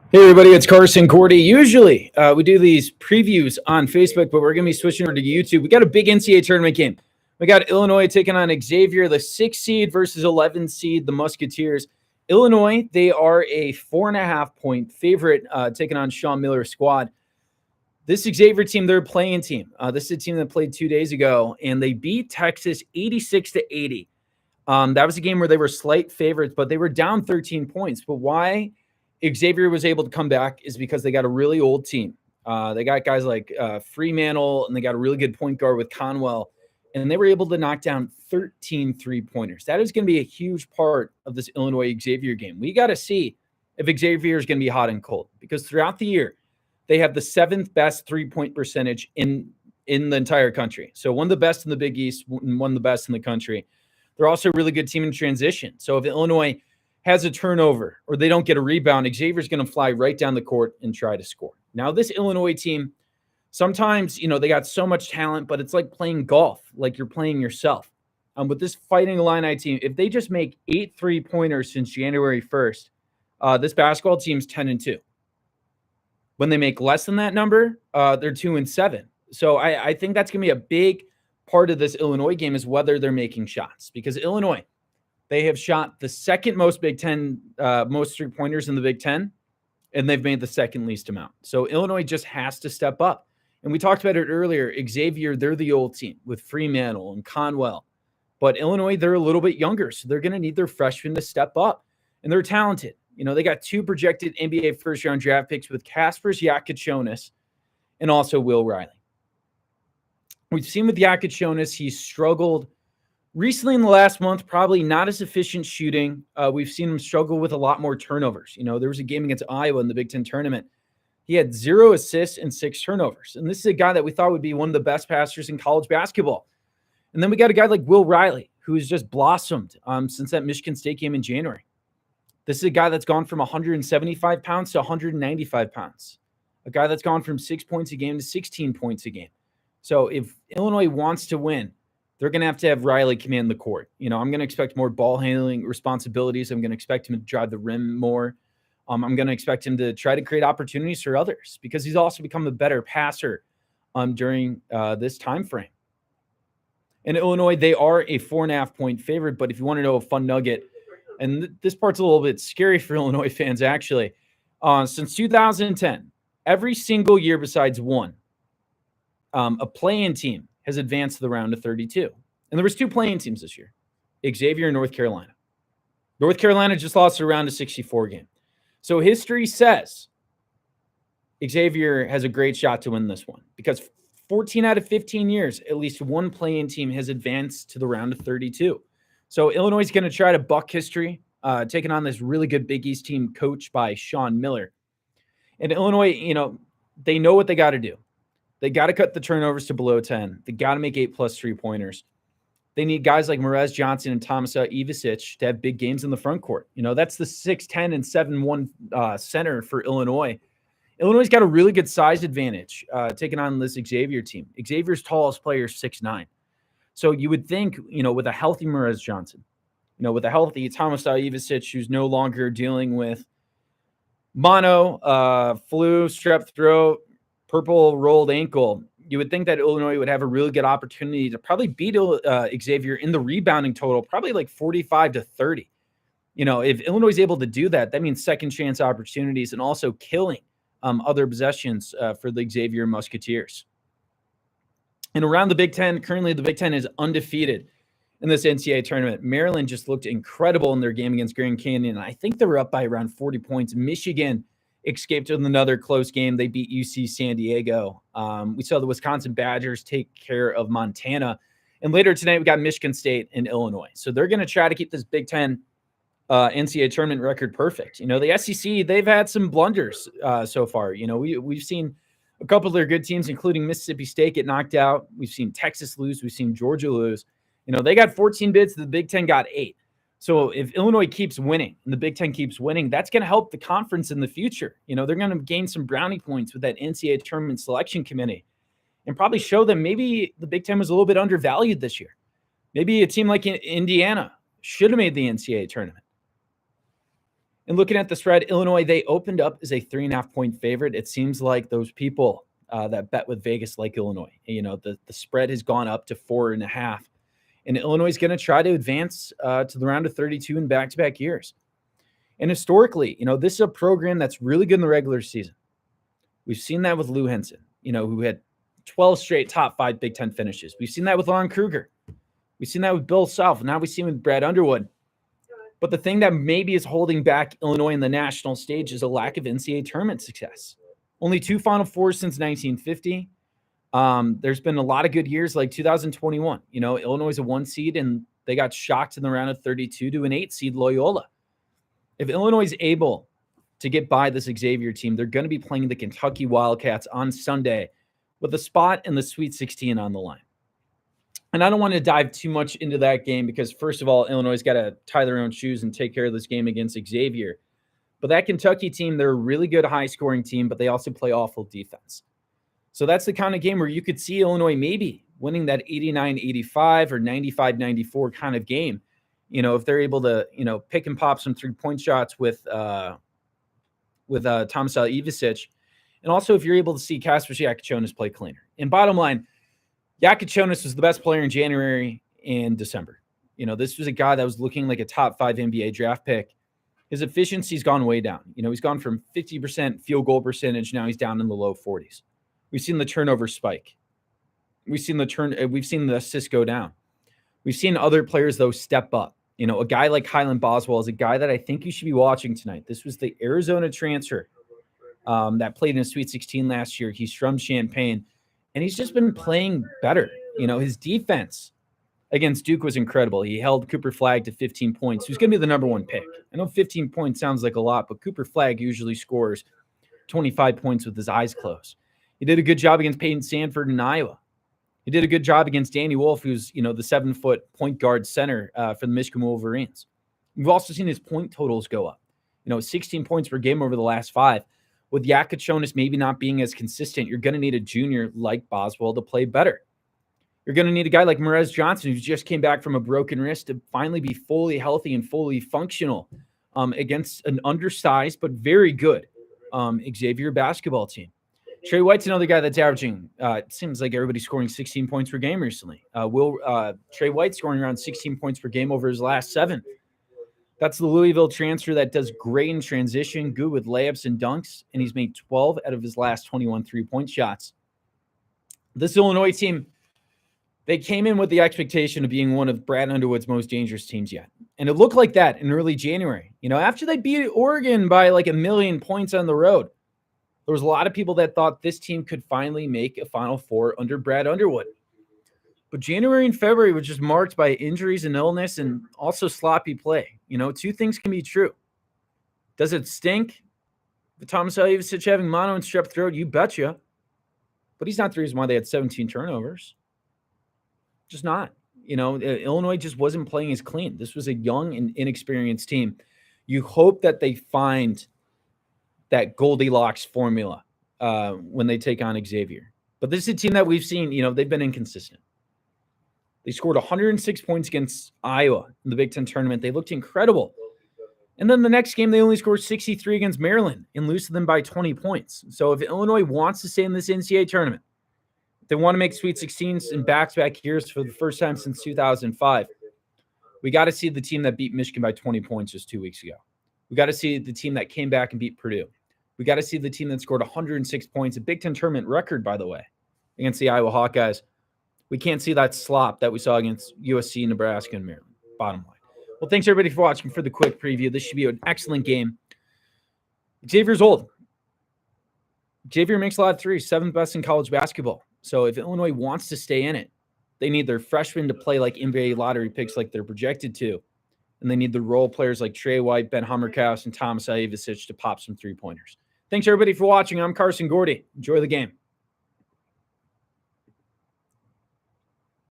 Hey everybody, it's Carson Cordy. Usually we do these previews on Facebook, but we're going to be switching over to YouTube. We got a big NCAA tournament game. We got Illinois taking on Xavier, the 6 seed versus 11 seed, the Musketeers. Illinois, they are a 4.5-point favorite taking on Sean Miller's squad. This Xavier team, they're a playing team. This is a team that played 2 days ago, and they beat Texas 86-80. That was a game where they were slight favorites, but they were down 13 points. But why Xavier was able to come back is because they got a really old team. They got guys like Fremantle, and they got a really good point guard with Conwell, and they were able to knock down 13 three-pointers. That is going to be a huge part of this Illinois-Xavier game. We got to see if Xavier is going to be hot and cold, because throughout the year, they have the 7th best three-point percentage in the entire country. So one of the best in the Big East, one of the best in the country. They're also a really good team in transition. So if Illinois has a turnover or they don't get a rebound, Xavier's going to fly right down the court and try to score. Now, this Illinois team, sometimes, they got so much talent, but it's like playing golf, like you're playing yourself. With this Fighting Illini team, if they just make 8 3-pointers since January 1st, this basketball team's 10-2. When they make less than that number, they're 2-7. So I think that's going to be a big part of this Illinois game, is whether they're making shots, because Illinois, they have shot the second most Big Ten, most three-pointers in the Big Ten, and they've made the second least amount. So Illinois just has to step up. And we talked about it earlier. Xavier, they're the old team with Fremantle and Conwell. But Illinois, they're a little bit younger, so they're going to need their freshmen to step up. And they're talented. They got 2 projected NBA first-round draft picks with Kaspers Yakichonis and also Will Riley. We've seen with Yakichonis, he's struggled recently in the last month, probably not as efficient shooting. We've seen him struggle with a lot more turnovers. There was a game against Iowa in the Big Ten tournament. He had 0 assists and 6 turnovers. And this is a guy that we thought would be one of the best passers in college basketball. And then we got a guy like Will Riley, who has just blossomed since that Michigan State game in January. This is a guy that's gone from 175 pounds to 195 pounds. A guy that's gone from 6 points a game to 16 points a game. So if Illinois wants to win, they're going to have Riley command the court. I'm going to expect more ball handling responsibilities. I'm going to expect him to drive the rim more. I'm going to expect him to try to create opportunities for others, because he's also become a better passer during this time frame. In Illinois, they are a 4.5-point favorite, but if you want to know a fun nugget, and this part's a little bit scary for Illinois fans, actually, since 2010, every single year besides one, a play-in team has advanced to the round of 32. And there was 2 play-in teams this year, Xavier and North Carolina. North Carolina just lost a round of 64 game. So history says Xavier has a great shot to win this one, because 14 out of 15 years, at least one play-in team has advanced to the round of 32. So Illinois is going to try to buck history, taking on this really good Big East team coached by Sean Miller. And Illinois, they know what they got to do. They got to cut the turnovers to below 10. They got to make 8+ 3-pointers. They need guys like Merez Johnson and Tomasa Ivisic to have big games in the front court. That's the 6'10" and 7'1" center for Illinois. Illinois' got a really good size advantage taking on this Xavier team. Xavier's tallest player is 6'9". So you would think, with a healthy Merez Johnson, with a healthy Tomasa Ivisic, who's no longer dealing with mono, flu, strep throat, purple rolled ankle, you would think that Illinois would have a really good opportunity to probably beat Xavier in the rebounding total, probably like 45-30. If Illinois is able to do that, that means second chance opportunities and also killing other possessions for the Xavier Musketeers. And around the Big Ten, currently the Big Ten is undefeated in this NCAA tournament. Maryland just looked incredible in their game against Grand Canyon. I think they were up by around 40 points. Michigan escaped with another close game. They beat UC San Diego. We saw the Wisconsin Badgers take care of Montana. And later tonight, we got Michigan State and Illinois. So they're going to try to keep this Big Ten NCAA tournament record perfect. The SEC, they've had some blunders so far. We've seen a couple of their good teams, including Mississippi State, get knocked out. We've seen Texas lose. We've seen Georgia lose. They got 14 bids. The Big Ten got 8. So if Illinois keeps winning and the Big Ten keeps winning, that's going to help the conference in the future. They're going to gain some brownie points with that NCAA tournament selection committee and probably show them maybe the Big Ten was a little bit undervalued this year. Maybe a team like Indiana should have made the NCAA tournament. And looking at the spread, Illinois, they opened up as a 3.5-point favorite. It seems like those people that bet with Vegas like Illinois. The spread has gone up to 4.5. And Illinois is going to try to advance to the round of 32 in back-to-back years. And historically, this is a program that's really good in the regular season. We've seen that with Lou Henson, who had 12 straight top 5 Big Ten finishes. We've seen that with Lon Kruger. We've seen that with Bill Self. Now we see it with Brad Underwood. But the thing that maybe is holding back Illinois in the national stage is a lack of NCAA tournament success. Only 2 Final Fours since 1950. There's been a lot of good years like 2021. Illinois is a 1 seed, and they got shocked in the round of 32 to an 8 seed Loyola. If Illinois is able to get by this Xavier team, they're going to be playing the Kentucky Wildcats on Sunday with a spot in the Sweet 16 on the line. And I don't want to dive too much into that game because, first of all, Illinois got to tie their own shoes and take care of this game against Xavier. But that Kentucky team, they're a really good high-scoring team, but they also play awful defense. So that's the kind of game where you could see Illinois maybe winning that 89-85 or 95-94 kind of game. If they're able to, pick and pop some 3-point shots with Tomas Ivicic. And also if you're able to see Kaspers Yakichonis play cleaner. And bottom line, Yakichonis was the best player in January and December. This was a guy that was looking like a top 5 NBA draft pick. His efficiency's gone way down. He's gone from 50% field goal percentage. Now he's down in the low 40s. We've seen the turnover spike. We've seen the assists go down. We've seen other players, though, step up. A guy like Highland Boswell is a guy that I think you should be watching tonight. This was the Arizona transfer that played in a Sweet 16 last year. He's from Champaign. And he's just been playing better. His defense against Duke was incredible. He held Cooper Flagg to 15 points. He was going to be the number 1 pick. I know 15 points sounds like a lot, but Cooper Flagg usually scores 25 points with his eyes closed. He did a good job against Peyton Sanford in Iowa. He did a good job against Danny Wolf, who's, the 7-foot point guard center for the Michigan Wolverines. We've also seen his point totals go up. 16 points per game over the last 5. With Yakichonis maybe not being as consistent, you're going to need a junior like Boswell to play better. You're going to need a guy like Merez Johnson, who just came back from a broken wrist, to finally be fully healthy and fully functional against an undersized but very good Xavier basketball team. Trey White's another guy that's averaging, it seems like everybody's scoring 16 points per game recently. Trey White scoring around 16 points per game over his last 7. That's the Louisville transfer that does great in transition, good with layups and dunks, and he's made 12 out of his last 21 3-point shots. This Illinois team, they came in with the expectation of being one of Brad Underwood's most dangerous teams yet. And it looked like that in early January. After they beat Oregon by like 1 million points on the road, there was a lot of people that thought this team could finally make a Final Four under Brad Underwood. But January and February were just marked by injuries and illness and also sloppy play. 2 things can be true. Does it stink? The Tomas Ivicic having mono and strep throat, you betcha. But he's not the reason why they had 17 turnovers. Just not. Illinois just wasn't playing as clean. This was a young and inexperienced team. You hope that they find that Goldilocks formula when they take on Xavier. But this is a team that we've seen, they've been inconsistent. They scored 106 points against Iowa in the Big Ten tournament. They looked incredible. And then the next game, they only scored 63 against Maryland and lose to them by 20 points. So if Illinois wants to stay in this NCAA tournament, if they want to make Sweet 16s in back-to-back years for the first time since 2005, we got to see the team that beat Michigan by 20 points just 2 weeks ago. We got to see the team that came back and beat Purdue. We got to see the team that scored 106 points, a Big Ten tournament record, by the way, against the Iowa Hawkeyes. We can't see that slop that we saw against USC, Nebraska, and Maryland. Bottom line. Well, thanks, everybody, for watching for the quick preview. This should be an excellent game. Xavier's old. Xavier makes a lot of threes, 7th best in college basketball. So if Illinois wants to stay in it, they need their freshmen to play like NBA lottery picks like they're projected to. And they need the role players like Trey White, Ben Hummerkaus, and Tomas Ivicic to pop some 3-pointers. Thanks, everybody, for watching. I'm Carson Gordy. Enjoy the game.